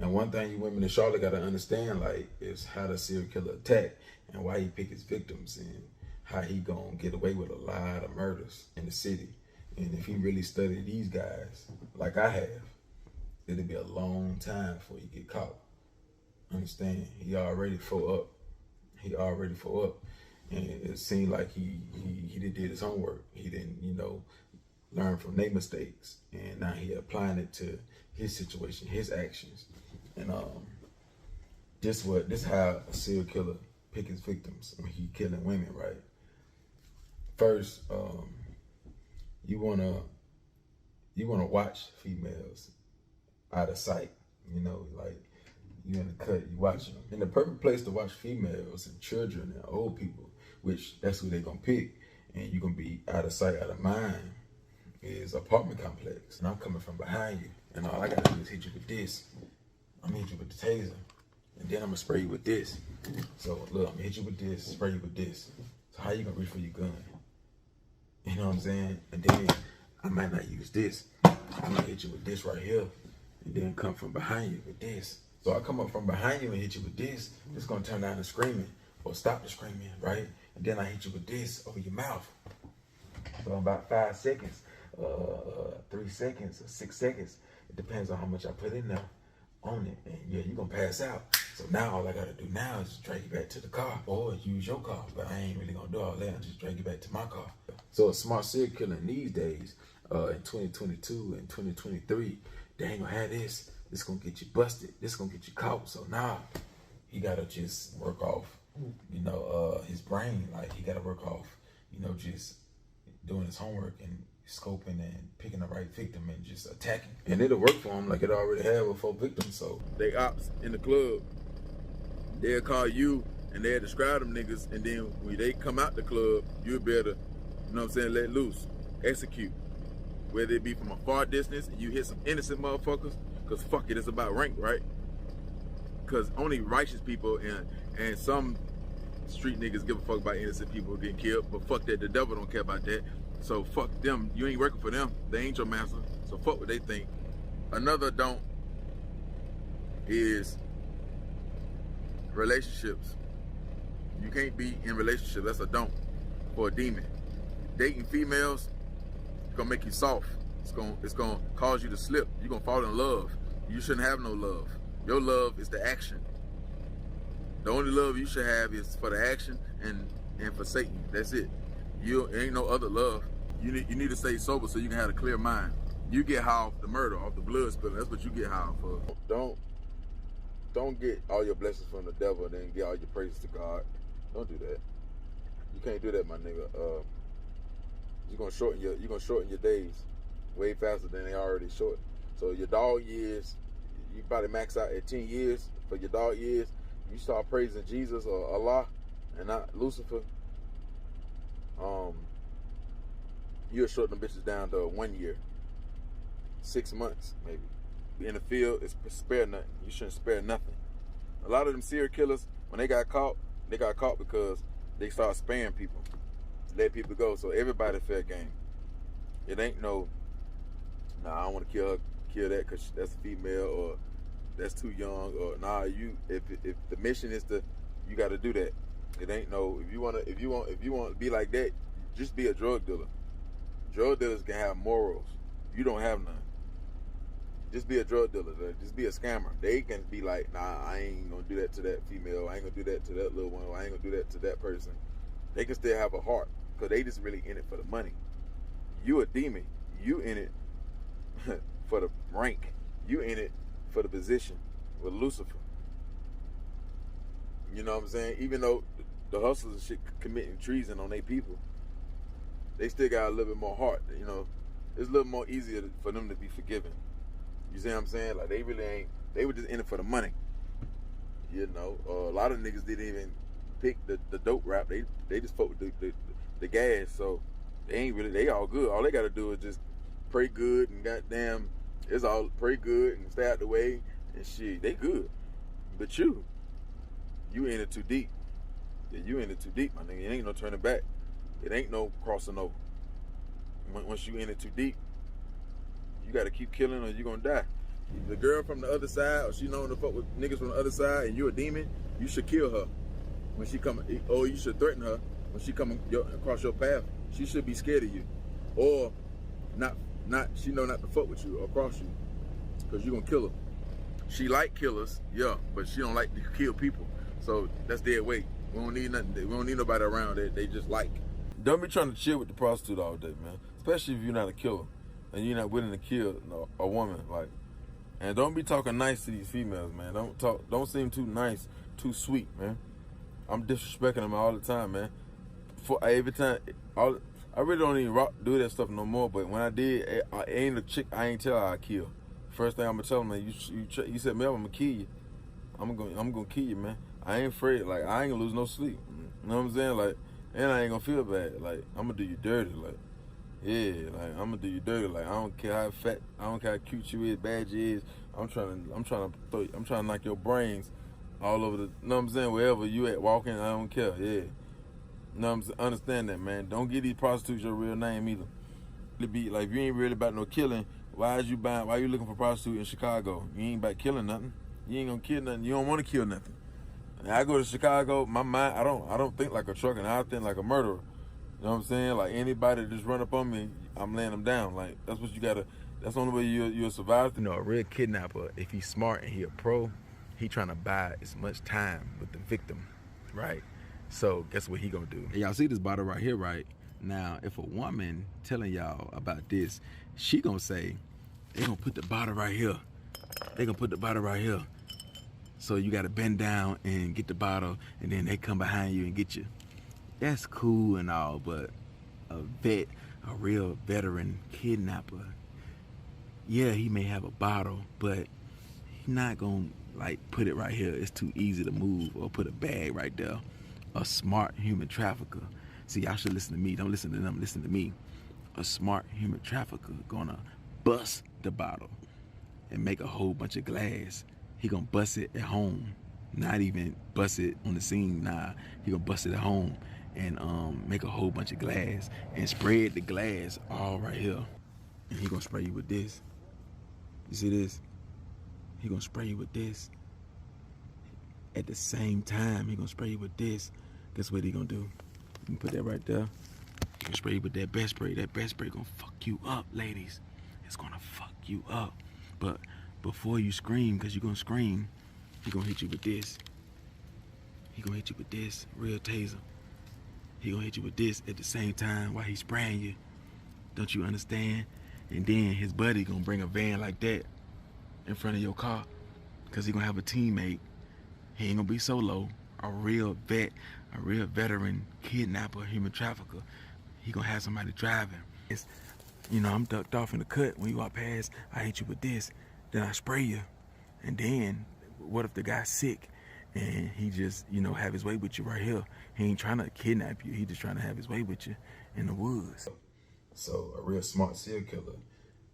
And one thing you women in Charlotte got to understand, like, is how the serial killer attack and why he pick his victims and how he gonna get away with a lot of murders in the city. And if he really studied these guys, like I have, it'll be a long time before you get caught. Understand? He already full up. He already full up. And it seemed like he did his homework. He didn't, you know, learn from their mistakes. And now he applying it to his situation, his actions. And this how a serial killer pick his victims when he killing women, right? First, you wanna watch females out of sight. You know, like you in the cut, you watching them. And the perfect place to watch females and children and old people, which that's who they gonna pick, and you gonna be out of sight, out of mind, is apartment complex. And I'm coming from behind you, and all I gotta do is hit you with this. I'm gonna hit you with the taser, and then I'm gonna spray you with this. So look, I'm gonna hit you with this, spray you with this. So how you gonna reach for your gun? You know what I'm saying? And then I might not use this. I'm gonna hit you with this right here, and then come from behind you with this. So I come up from behind you and hit you with this. It's gonna turn down the screaming or stop the screaming, right? And then I hit you with this over your mouth. So in about 5 seconds, 3 seconds, or 6 seconds, it depends on how much I put in there on it. And yeah, you're gonna pass out. So now all I gotta do now is drag you back to the car or use your car. But I ain't really gonna do all that. I'll just drag you back to my car. So a smart serial killer these days, in 2022 and 2023, they ain't gonna have this. This gonna get you busted. This gonna get you caught. So now he gotta just work off, you know, his brain. Like he gotta work off, you know, just doing his homework and scoping and picking the right victim and just attacking. And it'll work for him like it already had with 4 victims. So they ops in the club, they'll call you and they'll describe them niggas, and then when they come out the club, you'll be able to, you know what I'm saying, let loose, execute. Whether it be from a far distance and you hit some innocent motherfuckers, because fuck it, it's about rank, right? Because only righteous people and some street niggas give a fuck about innocent people getting killed, but fuck that, the devil don't care about that. So fuck them, you ain't working for them, they ain't your master, so fuck what they think. Another don't is relationships. You can't be in relationships, that's a don't for a demon. Dating females, it's gonna make you soft. It's gonna cause you to slip. You're gonna fall in love. You shouldn't have no love. Your love is the action. The only love you should have is for the action and for Satan. That's it. You ain't no other love. You need to stay sober so you can have a clear mind. You get high off the murder, off the blood spilling. That's what you get high for. Don't get all your blessings from the devil and then get all your praises to God. Don't do that. You can't do that, my nigga. You're gonna shorten your days way faster than they already short. So your dog years, you probably max out at 10 years. For your dog years, you start praising Jesus or Allah and not Lucifer. You'll shorten them bitches down to 1 year, 6 months maybe. In the field, it's spare nothing. You shouldn't spare nothing. A lot of them serial killers, when they got caught because they start sparing people, let people go. So everybody fair game. It ain't no, nah, I don't want to kill that because that's a female or that's too young, or nah, if the mission is to, you got to do that. It ain't no, if you want to be like that, just be a drug dealer. Drug dealers can have morals. You don't have none. Just be a drug dealer. Just be a scammer. They can be like, nah, I ain't gonna do that to that female. I ain't gonna do that to that little one. I ain't gonna do that to that person. They can still have a heart because they just really in it for the money. You a demon. You in it for the rank. You in it for the position with Lucifer. You know what I'm saying? Even though the hustlers and shit committing treason on their people, they still got a little bit more heart. You know, it's a little more easier for them to be forgiven. You see what I'm saying? Like they really ain't. They were just in it for the money. You know, a lot of niggas didn't even pick the dope rap. They just fuck with the gas. So they ain't really. They all good. All they gotta do is just pray good and goddamn. It's all pray good and stay out the way and shit. They good. But you in it too deep. Yeah, you in it too deep, my nigga. It ain't no turning back. It ain't no crossing over. Once you in it too deep, you got to keep killing or you're going to die. the girl from the other side, or she known to fuck with niggas from the other side, and you a demon, you should kill her when she come, or you should threaten her when she come across your path. She should be scared of you, or she know not to fuck with you or cross you, because you gonna kill her. She like killers, yeah, but she don't like to kill people. So that's dead weight. We don't need nothing. We don't need nobody around that they just like. Don't be trying to chill with the prostitute all day, man. Especially if you're not a killer and you're not willing to kill a woman, like. And don't be talking nice to these females, man. Don't seem too nice, too sweet, man. I'm disrespecting them all the time, man. I really don't even do that stuff no more. But when I did, I ain't a chick. I ain't tell her I kill. First thing I'm gonna tell them, man, you set me up, I'm gonna kill you. I'm gonna kill you, man. I ain't afraid. Like, I ain't gonna lose no sleep. You know what I'm saying? Like, and I ain't gonna feel bad. Like, I'm gonna do you dirty. Like, yeah, like, I'm gonna do you dirty. Like, I don't care how fat, I don't care how cute you is, bad you is. I'm trying to knock your brains all over the, you know what I'm saying? Wherever you at walking, I don't care. Yeah. You know what I'm saying? Understand that, man. Don't give these prostitutes your real name either. It be like, if you ain't really about no killing, why you looking for a prostitute in Chicago? You ain't about killing nothing. You ain't gonna kill nothing. You don't want to kill nothing. And I go to Chicago, my mind, I don't think like a trucker, and I think like a murderer. You know what I'm saying? Like, anybody that just run up on me, I'm laying them down. Like, that's what you gotta, that's the only way you'll survive. You know, a real kidnapper, if he's smart and he a pro, he trying to buy as much time with the victim, right? So guess what he gonna do? Y'all see this bottle right here, right? Now, if a woman telling y'all about this, she gonna say, they gonna put the bottle right here. They gonna put the bottle right here. So you gotta bend down and get the bottle, and then they come behind you and get you. That's cool and all, but a real veteran kidnapper, yeah, he may have a bottle, but he's not gonna like put it right here. It's too easy to move, or put a bag right there. A smart human trafficker. See, y'all should listen to me. Don't listen to them, listen to me. A smart human trafficker gonna bust the bottle and make a whole bunch of glass. He gonna bust it at home, not even bust it on the scene. Nah, he gonna bust it at home and make a whole bunch of glass and spread the glass all right here. And he gonna spray you with this. You see this? He gonna spray you with this. At the same time, he gonna spray you with this. Guess what he gonna do? You can put that right there. He gonna spray you with that best spray. That best spray gonna fuck you up, ladies. It's gonna fuck you up. But before you scream, because you're gonna scream, he gonna hit you with this. He gonna hit you with this, real taser. He gonna hit you with this at the same time while he's spraying you. Don't you understand? And then his buddy gonna bring a van like that in front of your car, because he gonna have a teammate. He ain't gonna be solo. A real veteran kidnapper, human trafficker. He gonna have somebody driving. It's, you know, I'm ducked off in the cut. When you walk past, I hit you with this. Then I spray you. And then, what if the guy's sick and he just, you know, have his way with you right here? He ain't trying to kidnap you. He just trying to have his way with you in the woods. So a real smart serial killer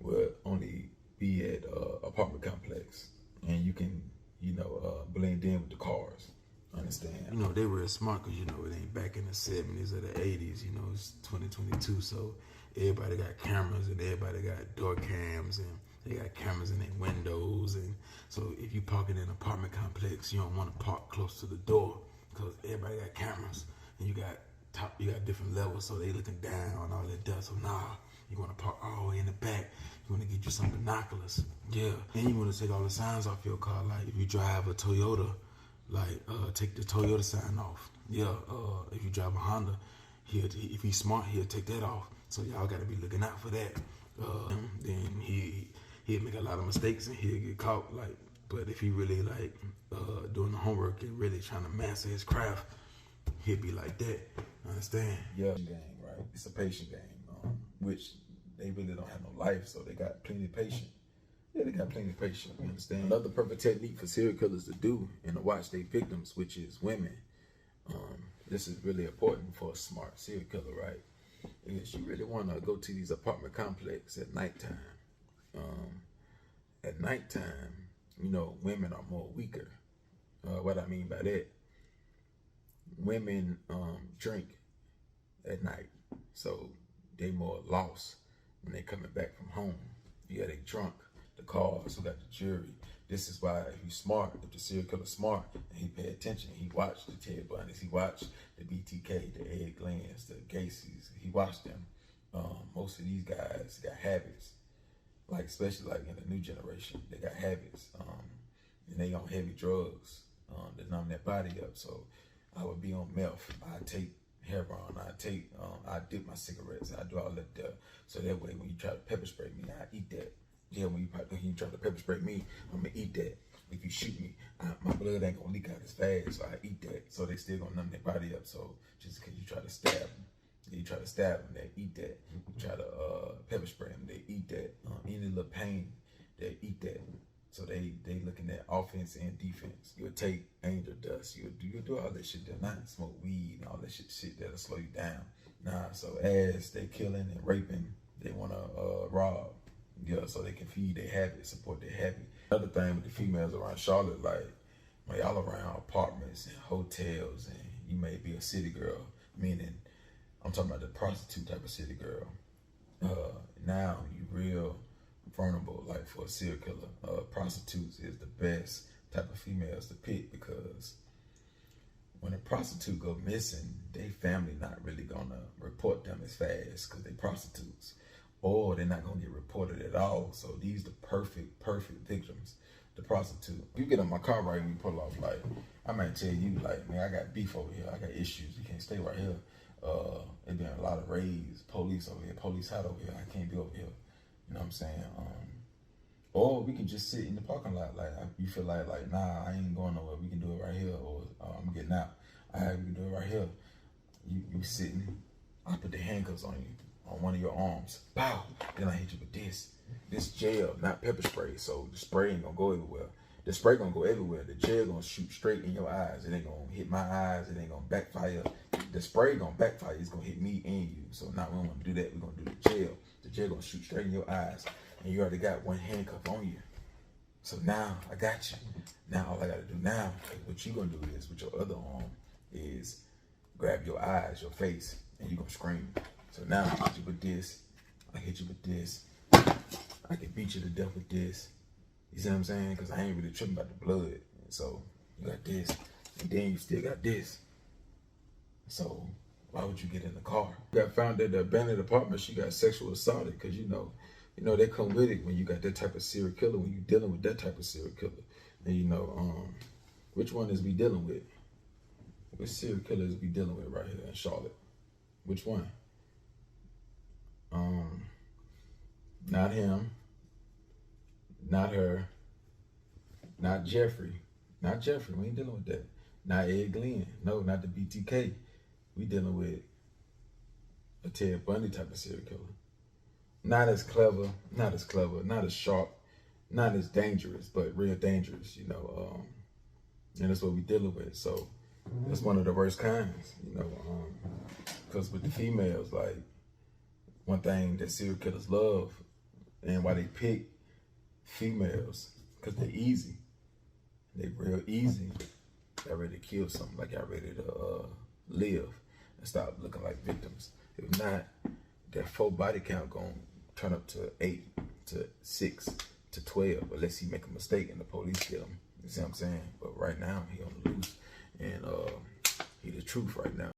would only be at apartment complex, and you can, you know, blend in with the cars. Understand? You know, they were smart because, you know, it ain't back in the 70s or the 80s. You know, it's 2022, so everybody got cameras and everybody got door cams, and they got cameras in their windows. And so if you park in an apartment complex, you don't want to park close to the door because everybody got cameras, and you got different levels, so they looking down and all that dust. So nah, you want to park all the way in the back. You want to get you some binoculars. Yeah. And you want to take all the signs off your car. Like if you drive a Toyota, like take the Toyota sign off. Yeah. If you drive a Honda, if he's smart, he'll take that off. So y'all got to be looking out for that. Then he'll make a lot of mistakes and he'll get caught. Like, but if he really like doing the homework and really trying to master his craft, he'll be like that. Understand? Yeah. Game, right? It's a patient game, which they really don't have no life, so they got plenty of patience. Yeah, they got plenty of patience. You understand? Another perfect technique for serial killers to do and to watch their victims, which is women. This is really important for a smart serial killer, right? Is you really want to go to these apartment complexes at nighttime. At nighttime, you know, women are more weaker. What I mean by that, women drink at night, so they more lost when they coming back from home. Yeah, they drunk. the cars, who got the jury. This is why if he's smart, if the serial killer's smart and he pay attention, he watched the Ted Bundys, he watched the BTK, the Ed Glenn's, the Gacy's, he watched them. Most of these guys got habits, like especially like in the new generation, they got habits, and they on heavy drugs to numb their body up. So I would be on meth, I take heroin, I dip my cigarettes, I do all that there. So that way when you try to pepper spray me, I eat that. Yeah, when you try to pepper spray me, I'm gonna eat that. If you shoot me, my blood ain't gonna leak out as fast, so I eat that. So they still gonna numb their body up. So just because you try to stab them, they eat that. You try to pepper spray them, they eat that. Any little pain, they eat that. So they looking at offense and defense. You'll take angel dust. You'll do all that shit. They'll not smoke weed and all that shit that'll slow you down. Nah. So as they killing and raping, they wanna rob. Yeah, so they can feed their habit, support their habit. Another thing with the females around Charlotte, like when y'all around apartments and hotels, and you may be a city girl, meaning I'm talking about the prostitute type of city girl. Now you real vulnerable, like for a serial killer. Prostitutes is the best type of females to pick, because when a prostitute go missing, they family not really gonna report them as fast because they prostitutes, or they're not gonna get reported at all. So these the perfect victims. The prostitute. If you get in my car right when you pull off, like I might tell you, like, man, I got beef over here, I got issues, you can't stay right here. It been a lot of raids, police over here, police hot over here, I can't be over here. You know what I'm saying? Or we can just sit in the parking lot. Like you feel like nah, I ain't going nowhere. We can do it right here, or I'm getting out. We can do it right here. You sitting. I put the handcuffs on you, on one of your arms. Pow. Then I hit you with this. This gel, not pepper spray. So the spray ain't gonna go everywhere. The spray gonna go everywhere. The gel gonna shoot straight in your eyes. It ain't gonna hit my eyes. It ain't gonna backfire. The spray gonna backfire. It's gonna hit me and you. So now we don't wanna do that. We're gonna do the gel. The gel gonna shoot straight in your eyes. And you already got one handcuff on you. So now I got you. Now all I gotta do now, what you gonna do is with your other arm is grab your eyes, your face, and you gonna scream. So now I hit you with this. I hit you with this. I can beat you to death with this. You see what I'm saying? Because I ain't really tripping about the blood. So you got this, and then you still got this. So why would you get in the car? Got found at the abandoned apartment. She got sexual assaulted, because you know they come with it when you got that type of serial killer. When you dealing with that type of serial killer, and which one is we dealing with? Which serial killer is we dealing with right here in Charlotte? Which one? Not him. Not her. Not Jeffrey. Not Jeffrey. We ain't dealing with that. Not Ed Glenn. No, not the BTK. We dealing with a Ted Bundy type of serial killer. Not as clever, not as sharp, not as dangerous, but real dangerous, and that's what we dealing with. So that's one of the worst kinds, because with the females, like, one thing that serial killers love and why they pick females, because they're easy. They real easy. They're ready to kill something, like y'all ready to live and stop looking like victims. If not, that full body count gonna turn up to 8 to 6 to 12, unless he make a mistake and the police get him. You see what I'm saying? But right now he on the loose, and he the truth right now.